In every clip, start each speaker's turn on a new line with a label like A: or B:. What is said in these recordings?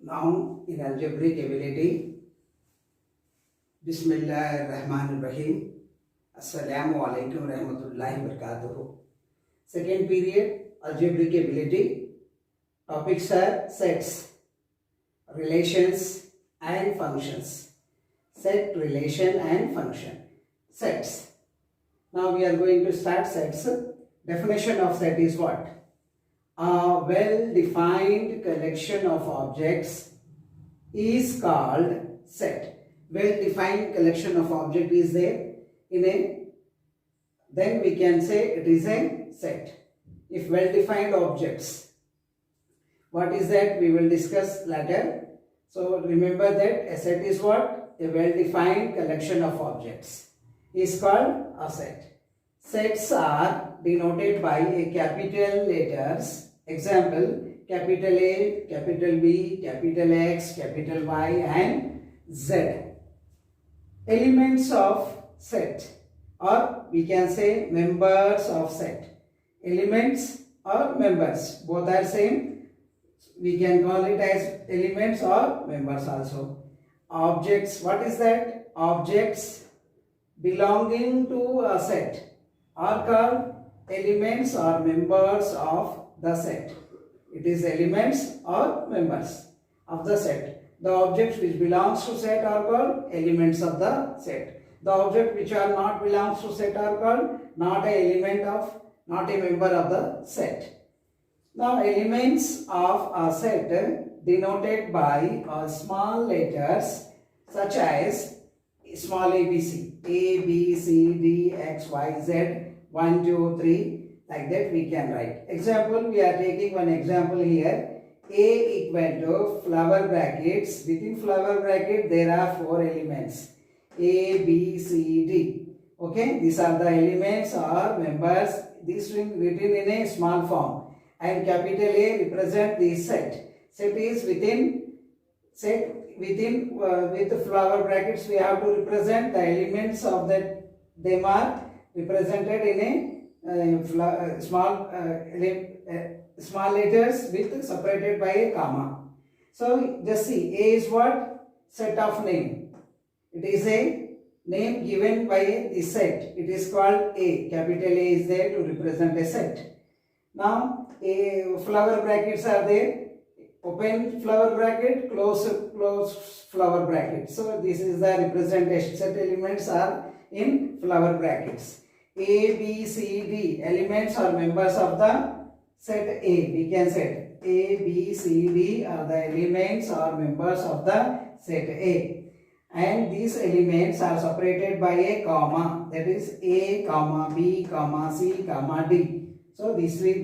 A: Now in algebraic ability, Bismillahirrahmanirrahim. Assalamu alaikum rahmatullahi wabarakatuh. Second period, algebraic ability. Topics are sets, relations and functions. Set, relation and function. Sets. Now we are going to start sets. Definition of set is what? A well-defined collection of objects is called set. Well-defined collection of objects is there then we can say it is a set. If well-defined objects, what is that? We will discuss later. So remember that a set is what? A well-defined collection of objects is called a set. Sets are denoted by a capital letters. Example, capital A, capital B, capital X, capital Y and Z. Elements of set, or we can say members of set. Elements or members, both are same. We can call it as elements or members also. Objects, what is that? Objects belonging to a set are called elements or members of the set. It is elements or members of the set. The objects which belongs to set are called elements of the set. The objects which are not belongs to set are called not a member of the set. Now elements of a set denoted by small letters such as small abc, A, B, C, D, X, Y, Z, 1, 2, 3, like that we can write. Example, we are taking one example here. A equal to flower brackets. Within flower bracket there are 4 elements. A, B, C, D. Okay, these are the elements or members. This written in a small form. And capital A represent the set. Set is with the flower brackets we have to represent the elements of that. They are represented in a small letters with separated by a comma. So just see, A is what? Set of name. It is a name given by the set. It is called A. Capital A is there to represent a set. Now flower brackets are there. Open flower bracket, close flower bracket. So this is the representation. Set elements are in flower brackets. A, B, C, D elements or members of the set A. We can say A, B, C, D are the elements or members of the set A. And these elements are separated by a comma. That is A, comma, B, comma, C, comma, D. So this way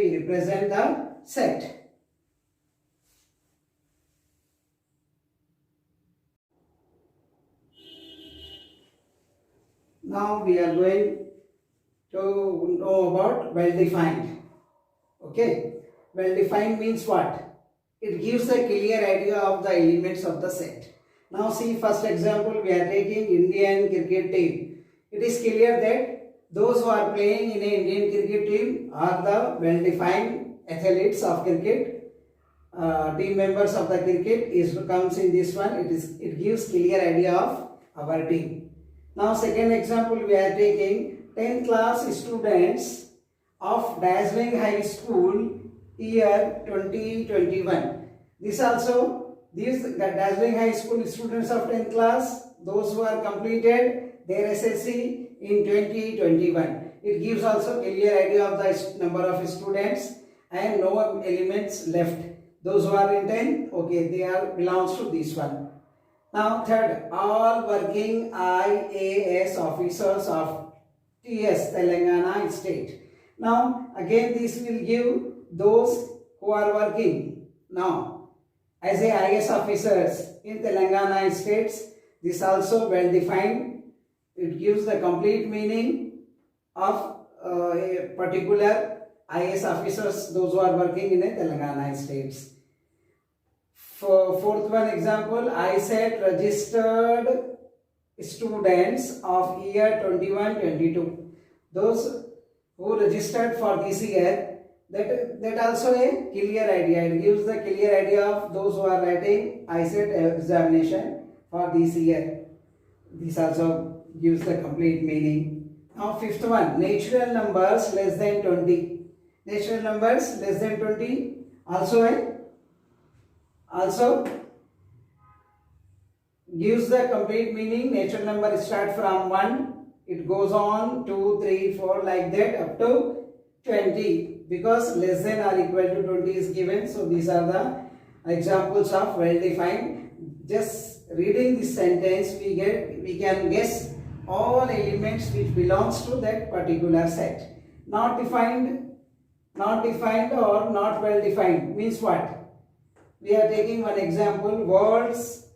A: we represent the set. Now we are going to know about well-defined. Okay, well-defined means what? It gives a clear idea of the elements of the set. Now see, first example we are taking Indian cricket team. It is clear that those who are playing in an Indian cricket team are the well-defined athletes of cricket. Team members of the cricket comes in this one. It gives clear idea of our team. Now second example we are taking 10th class students of Dazzling High School year 2021. These Dazzling High School students of 10th class, those who are completed their SSC in 2021. It gives also clear idea of the number of students and no elements left. Those who are in 10th, okay, they belongs to this one. Now third, all working IAS officers of TS Telangana state. Now again this will give those who are working now as a IAS officers in Telangana states. This also well defined. It gives the complete meaning of a particular IAS officers, those who are working in a Telangana states. For fourth one example, I said registered students of year 21-22. Those who registered for this year, That also a clear idea. It gives the clear idea of those who are writing ICET examination for this year. This also gives the complete meaning. Now fifth one, natural numbers less than 20. Natural numbers less than 20 also gives the complete meaning. Natural number start from 1, it goes on 2, 3, 4 like that up to 20, because less than or equal to 20 is given. So these are the examples of well defined. Just reading this sentence we can guess all elements which belongs to that particular set. Not defined or not well defined means what? We are taking one example, words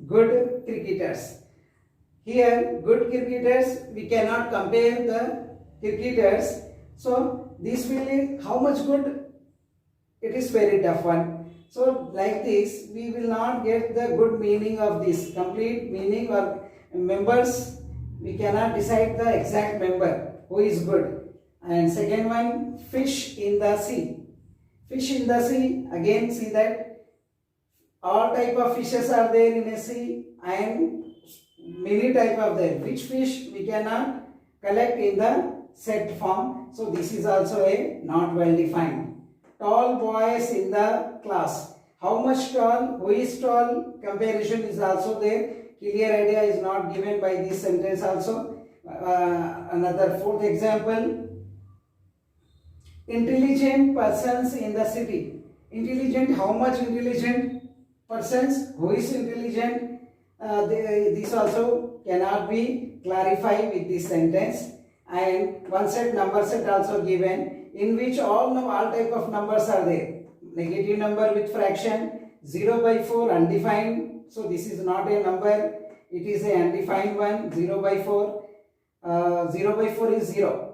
A: good cricketers. Here good cricketers, we cannot compare the cricketers. So this will be how much good? It is very tough one. So like this we will not get the good meaning of this, complete meaning or members. We cannot decide the exact member who is good. And second one, fish in the sea. Fish in the sea, again see that all type of fishes are there in a sea and many type of there. Which fish we cannot collect in the set form. So this is also a not well defined. Tall boys in the class. How much tall? Who is tall? Comparison is also there. Clear idea is not given by this sentence also. Another fourth example. Intelligent persons in the city. Intelligent, how much intelligent persons? Who is intelligent? This also cannot be clarified with this sentence. And one set, number set also given, in which all type of numbers are there. Negative number with fraction, 0 by 4 undefined. So this is not a number, it is a undefined one. 0 by 4. 0 by 4 is 0.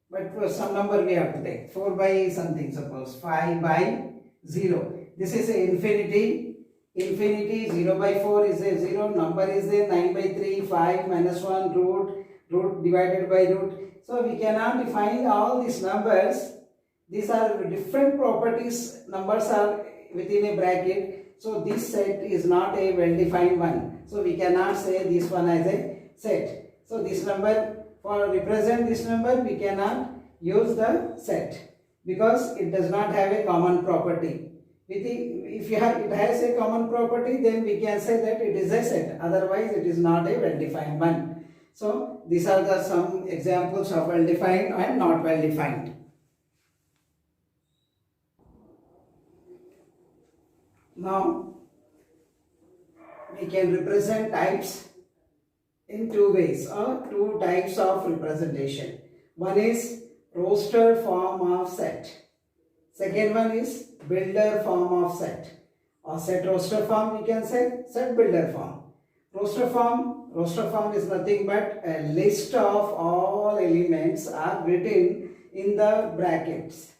A: But for some number we have to take 4 by something, suppose 5 by 0. This is a infinity. 0 by 4 is a 0. Number is a 9 by 3, 5 minus 1, root divided by root. So we cannot define all these numbers. These are different properties. Numbers are within a bracket. So this set is not a well defined one. So we cannot say this one as a set. So this number, for represent this number, we cannot use the set because it does not have a common property. If it has a common property, then we can say that it is a set. Otherwise, it is not a well-defined one. So these are the some examples of well-defined and not well-defined. Now we can represent types in two ways or two types of representation. One is roster form of set. Second one is builder form of set. Or set roster form, we can say set builder form. Roster form is nothing but a list of all elements are written in the brackets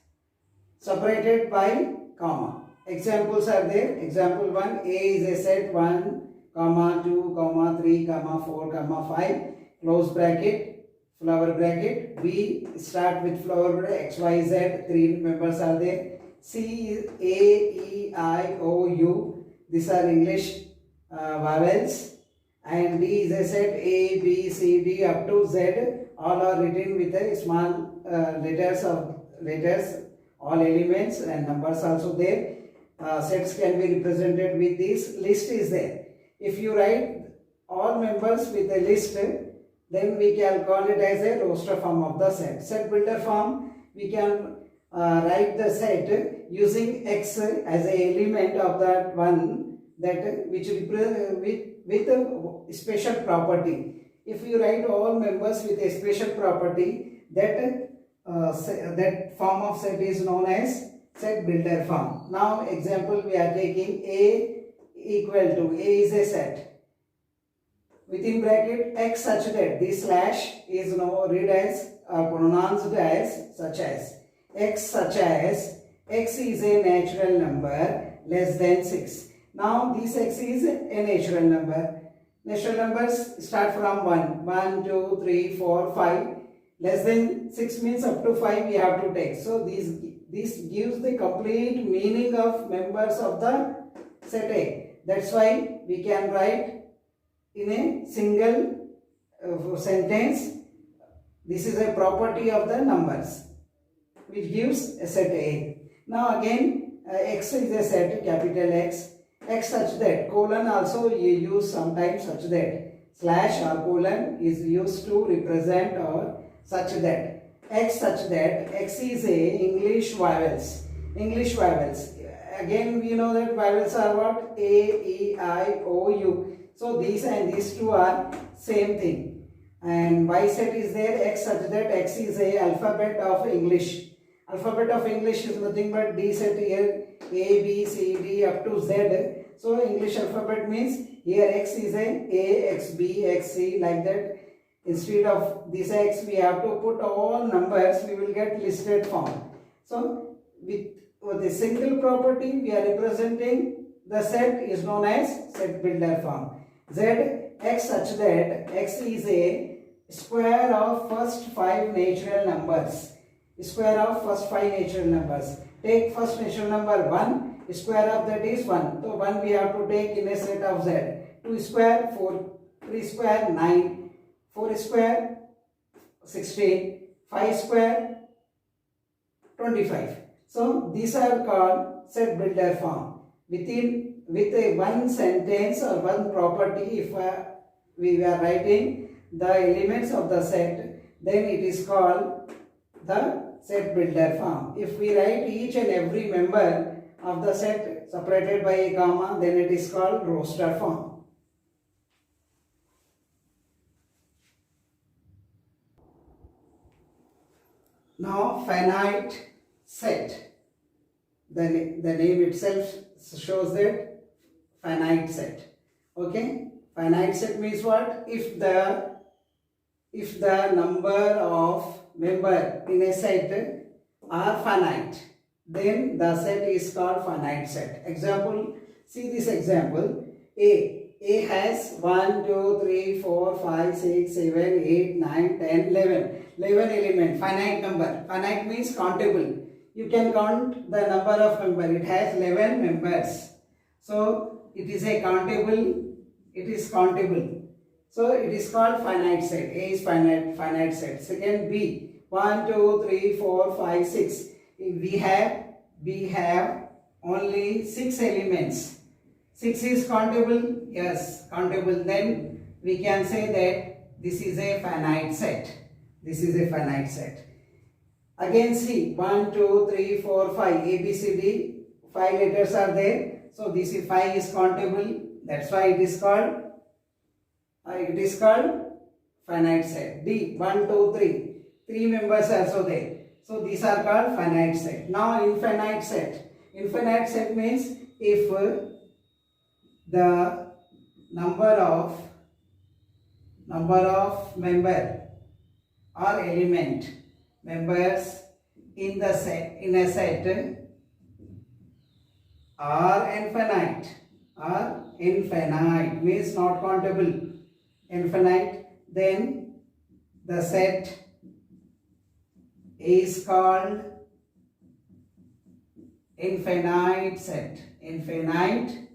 A: separated by comma. Examples are there. Example 1, A is a set 1, comma 2, comma 3, comma 4, comma 5, close bracket, flower bracket. B start with flower bracket, X, Y, Z, 3 members are there. C is A, E, I, O, U. These are English vowels. And D is a set A, B, C, D up to Z. All are written with a small letters. All elements and numbers also there. Sets can be represented with this. List is there. If you write all members with a list, then we can call it as a roster form of the set. Set builder form, we can write the set using X as a element of that one that which with a special property. If you write all members with a special property, that form of set is known as set builder form. Now example we are taking A equal to, A is a set. Within bracket X such that, this slash is now read as pronounced as such as. X such as, X is a natural number less than 6. Now this X is a natural number. Natural numbers start from 1, 2, 3, 4, 5. Less than then 6 means up to 5 we have to take. So this gives the complete meaning of members of the set A. That's why we can write in a single sentence, this is a property of the numbers which gives a set A. Now again, X is a set, capital X such that, colon also you use sometimes such that, slash or colon is used to represent or such that. X such that, X is a English vowels. English vowels. Again we know that vowels are what? A, E, I, O, U. So these and these two are same thing. And Y set is there, X such that, X is a alphabet of English. Alphabet of English is nothing but D set here, A, B, C, D up to Z. So English alphabet means here X is a X, B, X, C, like that. Instead of this X we have to put all numbers, we will get listed form. So with a single property we are representing the set is known as set builder form. Z, X such that, X is a square of first 5 natural numbers. Square of first 5 natural numbers. Take first natural number 1, square of that is 1. So 1 we have to take in a set of Z. 2 square 4, 3 square 9, 4 square 16, 5 square 25. So these are called set builder form. With a one sentence or one property, if we are writing the elements of the set, then it is called the set builder form. If we write each and every member of the set separated by a comma, then it is called roster form. Now finite set. The name itself shows that finite set. Okay, finite set means what? If the number of member in a set are finite, then the set is called finite set. Example, see this example. A has 1, 2, 3, 4, 5, 6, 7, 8, 9, 10, 11. 11 element, finite number. Finite means countable. You can count the number of members. It has 11 members. So it is a countable. It is countable. So it is called finite set. A is finite set. Second, B. 1, 2, 3, 4, 5, 6. We have only 6 elements. 6 is countable. Yes, countable. Then we can say that this is a finite set. This is a finite set. Again see, 1, 2, 3, 4, 5, A, B, C, D, 5 letters are there. So this is 5 is countable. That's why it is called finite set. D, 1, 2, 3, 3 members are also there. So these are called finite set. Now infinite set. Infinite set means if the number of member or element members in a set are infinite means not countable, infinite, then the set is called infinite set. Infinite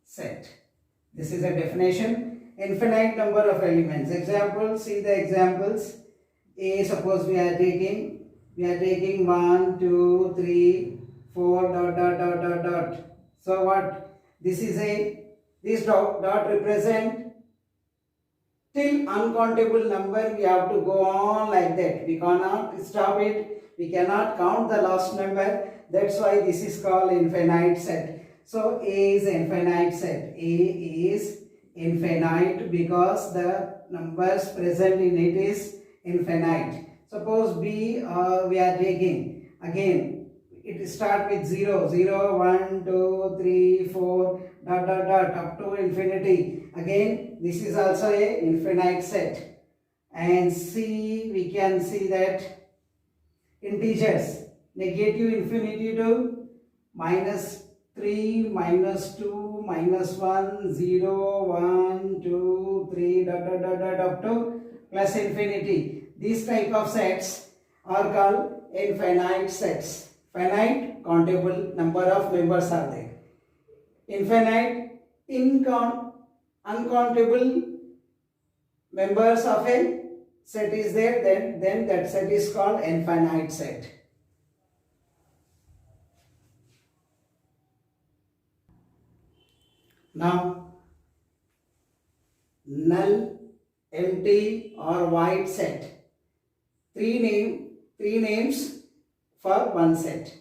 A: set. This is a definition. Infinite number of elements. Example, see the examples. A, suppose we are taking 1, 2, 3, 4 dot. So what? This dot represent till uncountable number. We have to go on like that. We cannot stop it. We cannot count the last number. That's why this is called infinite set. So A is infinite set. A is infinite because the numbers present in it is infinite. Suppose B we are taking, again it start with 0, 0, 1, 2, 3, 4 dot up to infinity. Again this is also a infinite set. And C, we can see that integers, negative infinity to -3, -2, -1, 0, 1, 2, 3 dot up to plus infinity. These type of sets are called infinite sets. Finite, countable number of members are there. Infinite, uncountable members of a set is there, then that set is called infinite set. Now, null, empty or void set. Three names for one set.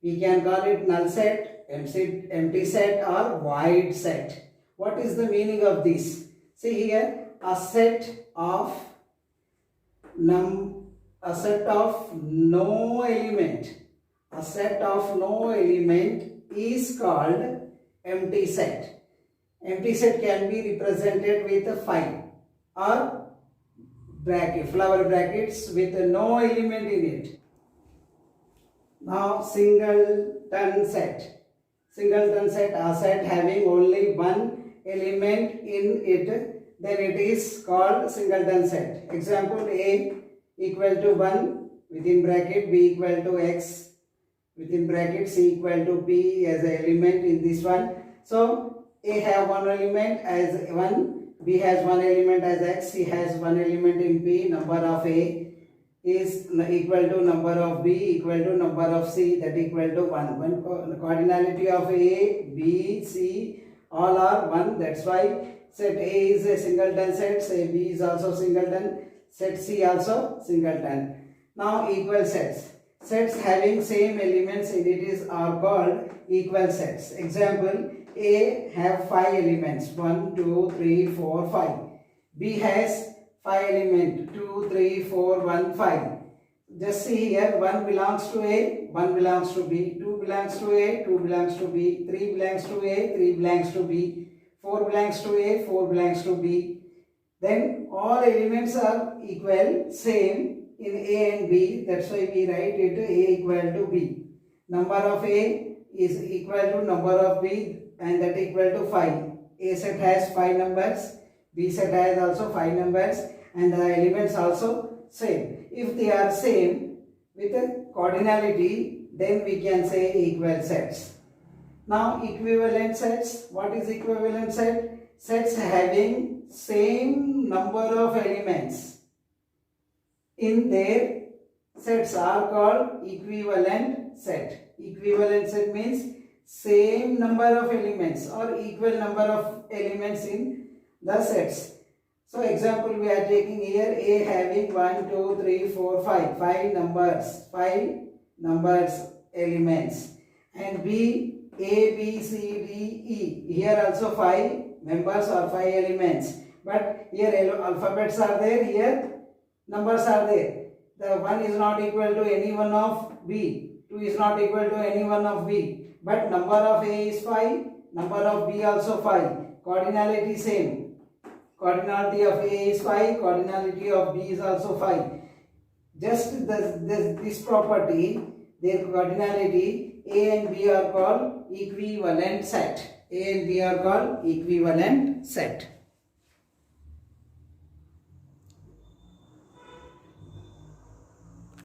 A: We can call it null set, empty set or void set. What is the meaning of this? See here, a set of no element. A set of no element is called empty set. Empty set can be represented with a 5 or bracket, flower brackets with no element in it. Now singleton set. Singleton set, a set having only one element in it, then it is called singleton set. Example, A equal to 1 within bracket, B equal to X within bracket, C equal to P as an element in this one. So A have one element as 1, B has one element as X, C has one element in P. Number of A is equal to number of B equal to number of C, that equal to 1. Cardinality of A, B, C all are 1. That's why set A is a singleton set, set B is also singleton, set C also singleton. Now equal sets. Sets having same elements in it are called equal sets. Example, A have 5 elements, 1, 2, 3, 4, 5. B has 5 elements, 2, 3, 4, 1, 5. Just see here, 1 belongs to A, 1 belongs to B, 2 belongs to A, 2 belongs to B, 3 belongs to A, 3 belongs to B, 4 belongs to A, 4 belongs to B. Then all elements are equal, same in A and B. That's why we write it A equal to B. Number of A is equal to number of B, and that equal to 5. A set has 5 numbers, B set has also 5 numbers, and the elements also same. If they are same with a cardinality, then we can say equal sets. Now equivalent sets. What is equivalent set? Sets having same number of elements in their sets are called equivalent set. Equivalent set means same number of elements or equal number of elements in the sets. So example, we are taking here A having 1, 2, 3, 4, 5. 5 numbers elements. And B, A, B, C, D, E. Here also 5 members or 5 elements. But here alphabets are there, here numbers are there. The 1 is not equal to any one of B. 2 is not equal to any one of B. But number of A is 5, number of B also 5. Cardinality same. Cardinality of A is 5, cardinality of B is also 5. Just this property, their cardinality, A and B are called equivalent set. A and B are called equivalent set.